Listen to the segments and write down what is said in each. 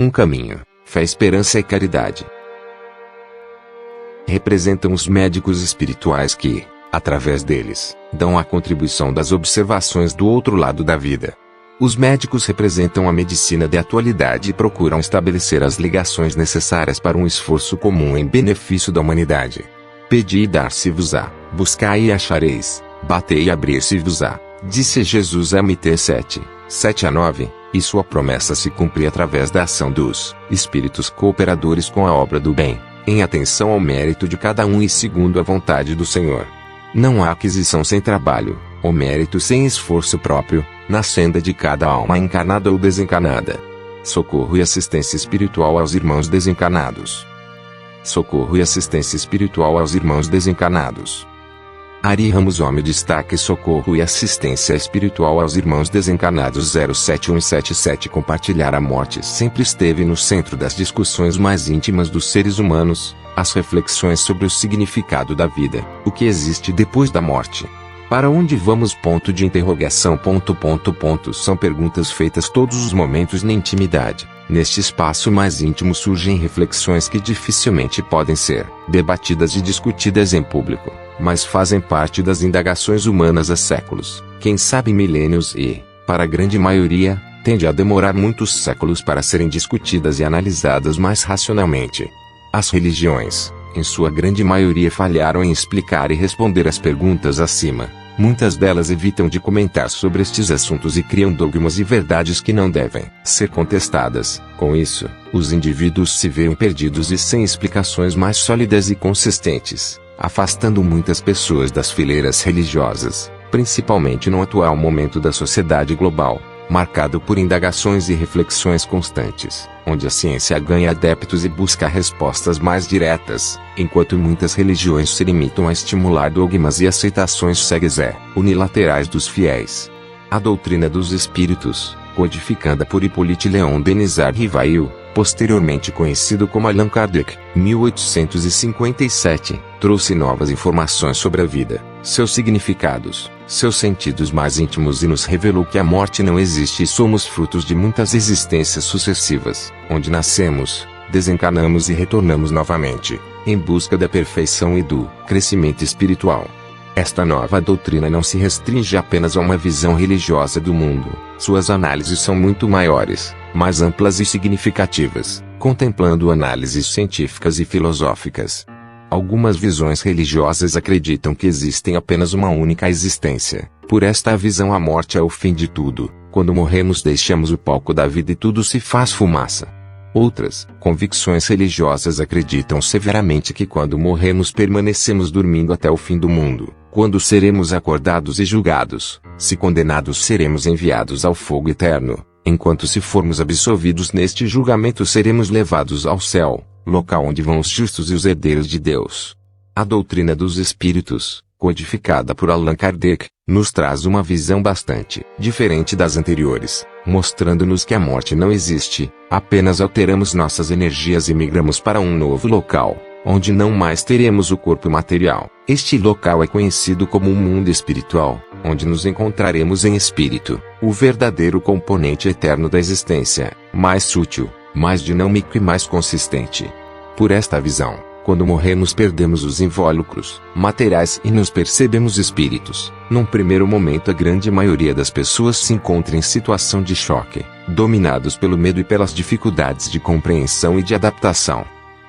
Um caminho, fé, esperança e caridade. Representam os médicos espirituais que, através deles, dão a contribuição das observações do outro lado da vida. Os médicos representam a medicina da atualidade e procuram estabelecer as ligações necessárias para um esforço comum em benefício da humanidade. Pedi e dar-se-vos-á, buscai e achareis, batei e abrir-se-vos-á, disse Jesus a Mt 7:7-9, e sua promessa se cumpre através da ação dos espíritos cooperadores com a obra do bem, em atenção ao mérito de cada um e segundo a vontade do Senhor. Não há aquisição sem trabalho, ou mérito sem esforço próprio, na senda de cada alma encarnada ou desencarnada. Socorro e assistência espiritual aos irmãos desencarnados. Socorro e assistência espiritual aos irmãos desencarnados. Ari Ramos Homem destaque socorro e assistência espiritual aos irmãos desencarnados 07177. Compartilhar a morte sempre esteve no centro das discussões mais íntimas dos seres humanos, as reflexões sobre o significado da vida, o que existe depois da morte. Para onde vamos? Ponto de interrogação. São perguntas feitas todos os momentos na intimidade. Neste espaço mais íntimo surgem reflexões que dificilmente podem ser debatidas e discutidas em público, mas fazem parte das indagações humanas há séculos, quem sabe milênios e, para a grande maioria, tende a demorar muitos séculos para serem discutidas e analisadas mais racionalmente. As religiões, em sua grande maioria, falharam em explicar e responder às perguntas acima. Muitas delas evitam de comentar sobre estes assuntos e criam dogmas e verdades que não devem ser contestadas. Com isso, os indivíduos se veem perdidos e sem explicações mais sólidas e consistentes, afastando muitas pessoas das fileiras religiosas, principalmente no atual momento da sociedade global, marcado por indagações e reflexões constantes, onde a ciência ganha adeptos e busca respostas mais diretas, enquanto muitas religiões se limitam a estimular dogmas e aceitações cegas e unilaterais dos fiéis. A doutrina dos espíritos, codificada por Hippolyte Léon Denisard Rivail, posteriormente conhecido como Allan Kardec, 1857, trouxe novas informações sobre a vida, seus significados, seus sentidos mais íntimos e nos revelou que a morte não existe e somos frutos de muitas existências sucessivas, onde nascemos, desencarnamos e retornamos novamente, em busca da perfeição e do crescimento espiritual. Esta nova doutrina não se restringe apenas a uma visão religiosa do mundo, suas análises são muito maiores, mais amplas e significativas, contemplando análises científicas e filosóficas. Algumas visões religiosas acreditam que existem apenas uma única existência. Por esta visão, a morte é o fim de tudo. Quando morremos, deixamos o palco da vida e tudo se faz fumaça. Outras convicções religiosas acreditam severamente que quando morremos permanecemos dormindo até o fim do mundo. Quando seremos acordados e julgados, se condenados seremos enviados ao fogo eterno, enquanto se formos absolvidos neste julgamento seremos levados ao céu, local onde vão os justos e os herdeiros de Deus. A doutrina dos espíritos, codificada por Allan Kardec, nos traz uma visão bastante diferente das anteriores, mostrando-nos que a morte não existe, apenas alteramos nossas energias e migramos para um novo local, onde não mais teremos o corpo material. Este local é conhecido como o mundo espiritual, onde nos encontraremos em espírito, o verdadeiro componente eterno da existência, mais sutil, mais dinâmico e mais consistente. Por esta visão, quando morremos perdemos os invólucros materiais e nos percebemos espíritos. Num primeiro momento, a grande maioria das pessoas se encontra em situação de choque, dominados pelo medo e pelas dificuldades de compreensão e de adaptação.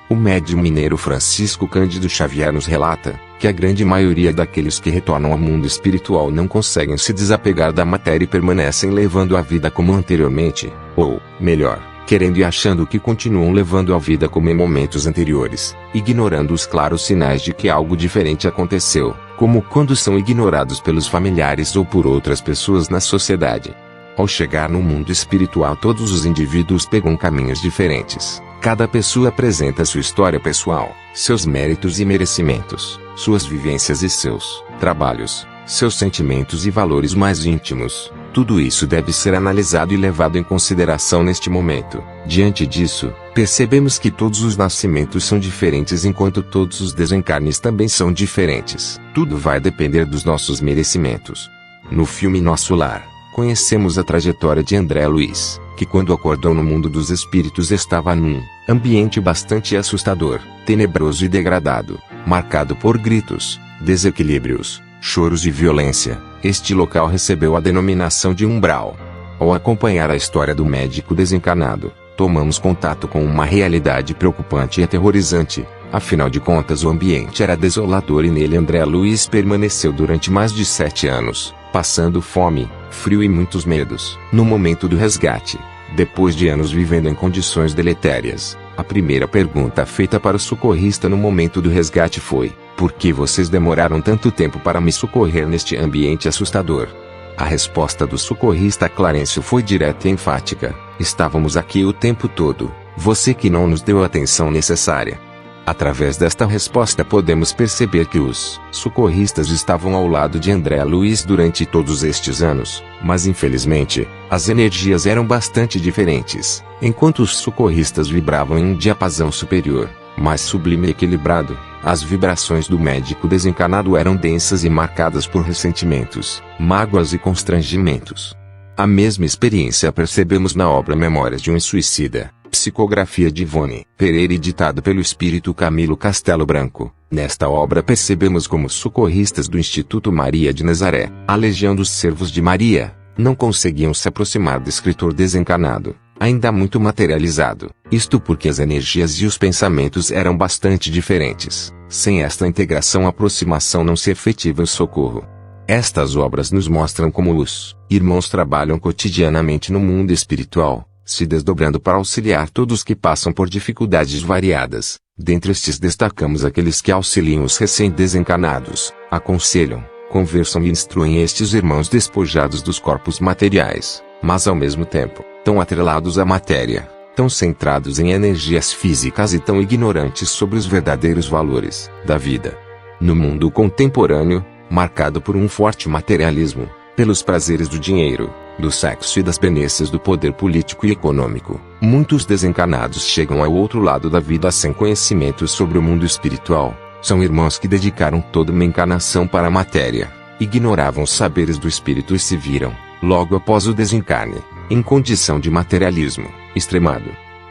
O médium mineiro Francisco Cândido Xavier nos relata que a grande maioria daqueles que retornam ao mundo espiritual não conseguem se desapegar da matéria e permanecem levando a vida como anteriormente, ou, melhor, querendo e achando que continuam levando a vida como em momentos anteriores, ignorando os claros sinais de que algo diferente aconteceu, como quando são ignorados pelos familiares ou por outras pessoas na sociedade. Ao chegar no mundo espiritual, todos os indivíduos pegam caminhos diferentes. Cada pessoa apresenta sua história pessoal, seus méritos e merecimentos, suas vivências e seus trabalhos, seus sentimentos e valores mais íntimos. Tudo isso deve ser analisado e levado em consideração neste momento. Diante disso, percebemos que todos os nascimentos são diferentes enquanto todos os desencarnes também são diferentes. Tudo vai depender dos nossos merecimentos. No filme Nosso Lar, Conhecemos a trajetória de André Luiz, que quando acordou no mundo dos espíritos estava num ambiente bastante assustador, tenebroso e degradado, marcado por gritos, desequilíbrios, choros e violência. Este local recebeu a denominação de umbral. Ao acompanhar a história do médico desencarnado, tomamos contato com uma realidade preocupante e aterrorizante. Afinal de contas, o ambiente era desolador e nele André Luiz permaneceu durante mais de 7 anos, passando fome, frio e muitos medos. No momento do resgate, depois de anos vivendo em condições deletérias, a primeira pergunta feita para o socorrista no momento do resgate foi: por que vocês demoraram tanto tempo para me socorrer neste ambiente assustador? A resposta do socorrista Clarencio foi direta e enfática: estávamos aqui o tempo todo, você que não nos deu a atenção necessária. Através desta resposta podemos perceber que os socorristas estavam ao lado de André Luiz durante todos estes anos, mas infelizmente, as energias eram bastante diferentes. Enquanto os socorristas vibravam em um diapasão superior, mais sublime e equilibrado, as vibrações do médico desencarnado eram densas e marcadas por ressentimentos, mágoas e constrangimentos. A mesma experiência percebemos na obra Memórias de um Suicida, psicografia de Ivone Pereira, editada pelo espírito Camilo Castelo Branco. Nesta obra percebemos como os socorristas do Instituto Maria de Nazaré, a Legião dos Servos de Maria, não conseguiam se aproximar do escritor desencarnado, ainda muito materializado. Isto porque as energias e os pensamentos eram bastante diferentes. Sem esta integração, a aproximação não se efetiva o socorro. Estas obras nos mostram como os irmãos trabalham cotidianamente no mundo espiritual, se desdobrando para auxiliar todos que passam por dificuldades variadas. Dentre estes destacamos aqueles que auxiliam os recém-desencarnados, aconselham, conversam e instruem estes irmãos despojados dos corpos materiais, mas ao mesmo tempo, tão atrelados à matéria, tão centrados em energias físicas e tão ignorantes sobre os verdadeiros valores da vida. No mundo contemporâneo, marcado por um forte materialismo, pelos prazeres do dinheiro, do sexo e das benesses do poder político e econômico, muitos desencarnados chegam ao outro lado da vida sem conhecimento sobre o mundo espiritual. São irmãos que dedicaram toda uma encarnação para a matéria, ignoravam os saberes do espírito e se viram, logo após o desencarne, em condição de materialismo extremado.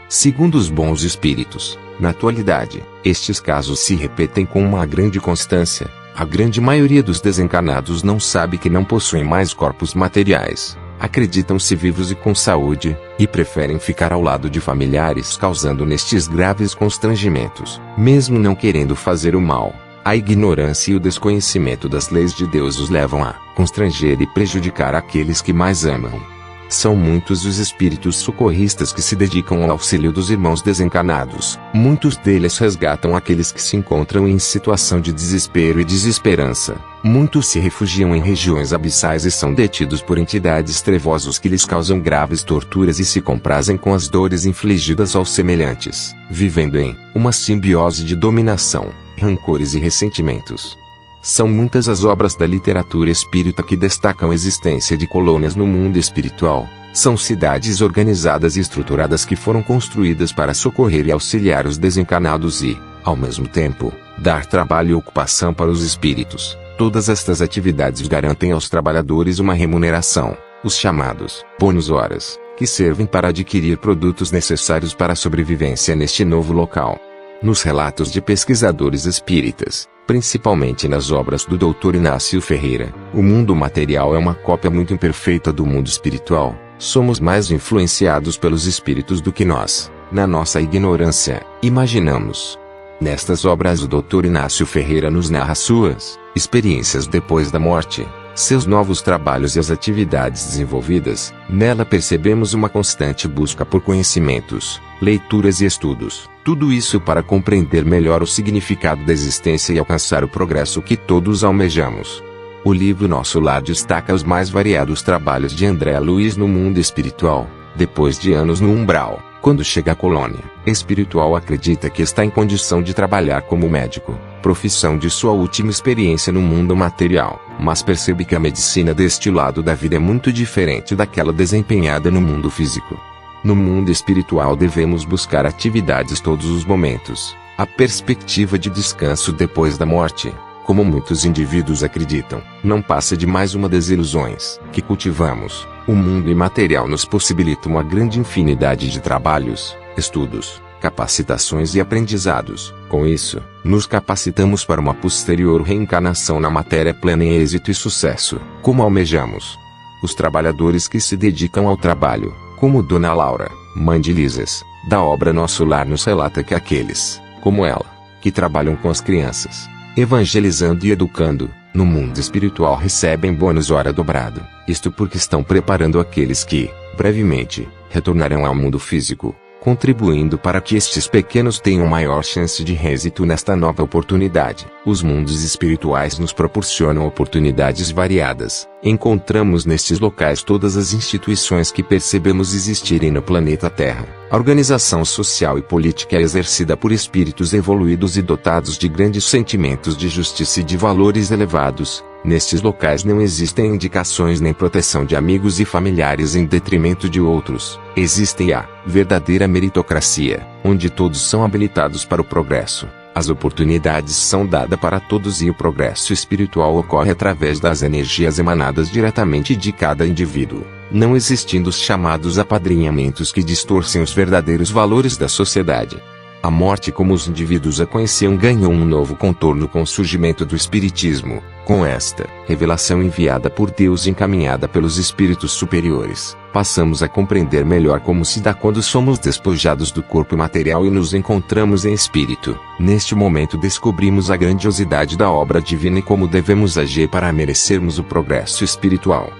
Segundo os bons espíritos, na atualidade, estes casos se repetem com uma grande constância. A grande maioria dos desencarnados não sabe que não possuem mais corpos materiais, acreditam-se vivos e com saúde, e preferem ficar ao lado de familiares, causando nestes graves constrangimentos, mesmo não querendo fazer o mal. A ignorância e o desconhecimento das leis de Deus os levam a constranger e prejudicar aqueles que mais amam. São muitos os espíritos socorristas que se dedicam ao auxílio dos irmãos desencarnados. Muitos deles resgatam aqueles que se encontram em situação de desespero e desesperança. Muitos se refugiam em regiões abissais e são detidos por entidades trevosas que lhes causam graves torturas e se comprazem com as dores infligidas aos semelhantes, vivendo em uma simbiose de dominação, rancores e ressentimentos. São muitas as obras da literatura espírita que destacam a existência de colônias no mundo espiritual. São cidades organizadas e estruturadas que foram construídas para socorrer e auxiliar os desencarnados e, ao mesmo tempo, dar trabalho e ocupação para os espíritos. Todas estas atividades garantem aos trabalhadores uma remuneração, os chamados bônus horas, que servem para adquirir produtos necessários para a sobrevivência neste novo local. Nos relatos de pesquisadores espíritas, principalmente nas obras do Dr. Inácio Ferreira, o mundo material é uma cópia muito imperfeita do mundo espiritual. Somos mais influenciados pelos espíritos do que nós, na nossa ignorância, imaginamos. Nestas obras o Dr. Inácio Ferreira nos narra suas experiências depois da morte, seus novos trabalhos e as atividades desenvolvidas. Nela percebemos uma constante busca por conhecimentos, leituras e estudos. Tudo isso para compreender melhor o significado da existência e alcançar o progresso que todos almejamos. O livro Nosso Lar destaca os mais variados trabalhos de André Luiz no mundo espiritual. Depois de anos no umbral, quando chega à colônia espiritual, acredita que está em condição de trabalhar como médico, profissão de sua última experiência no mundo material, mas percebe que a medicina deste lado da vida é muito diferente daquela desempenhada no mundo físico. No mundo espiritual devemos buscar atividades todos os momentos. A perspectiva de descanso depois da morte, como muitos indivíduos acreditam, não passa de mais uma das ilusões que cultivamos, O mundo imaterial nos possibilita uma grande infinidade de trabalhos, estudos, capacitações e aprendizados. Com isso, nos capacitamos para uma posterior reencarnação na matéria plena em êxito e sucesso, como almejamos. Os trabalhadores que se dedicam ao trabalho, como Dona Laura, mãe de Lises, da obra Nosso Lar, nos relata que aqueles, como ela, que trabalham com as crianças, evangelizando e educando, no mundo espiritual recebem bônus hora dobrado, isto porque estão preparando aqueles que, brevemente, retornarão ao mundo físico, contribuindo para que estes pequenos tenham maior chance de êxito nesta nova oportunidade. Os mundos espirituais nos proporcionam oportunidades variadas. Encontramos nestes locais todas as instituições que percebemos existirem no planeta Terra. A organização social e política é exercida por espíritos evoluídos e dotados de grandes sentimentos de justiça e de valores elevados. Nestes locais não existem indicações nem proteção de amigos e familiares em detrimento de outros. Existe a verdadeira meritocracia, onde todos são habilitados para o progresso. As oportunidades são dadas para todos e o progresso espiritual ocorre através das energias emanadas diretamente de cada indivíduo, não existindo os chamados apadrinhamentos que distorcem os verdadeiros valores da sociedade. A morte, como os indivíduos a conheciam, ganhou um novo contorno com o surgimento do Espiritismo. Com esta revelação enviada por Deus e encaminhada pelos espíritos superiores, passamos a compreender melhor como se dá quando somos despojados do corpo material e nos encontramos em espírito. Neste momento descobrimos a grandiosidade da obra divina e como devemos agir para merecermos o progresso espiritual.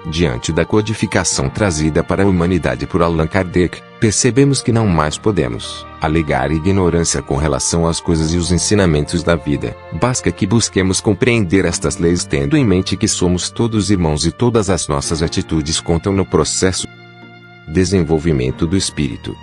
Diante da codificação trazida para a humanidade por Allan Kardec, percebemos que não mais podemos alegar ignorância com relação às coisas e os ensinamentos da vida. Basta que busquemos compreender estas leis tendo em mente que somos todos irmãos e todas as nossas atitudes contam no processo desenvolvimento do espírito.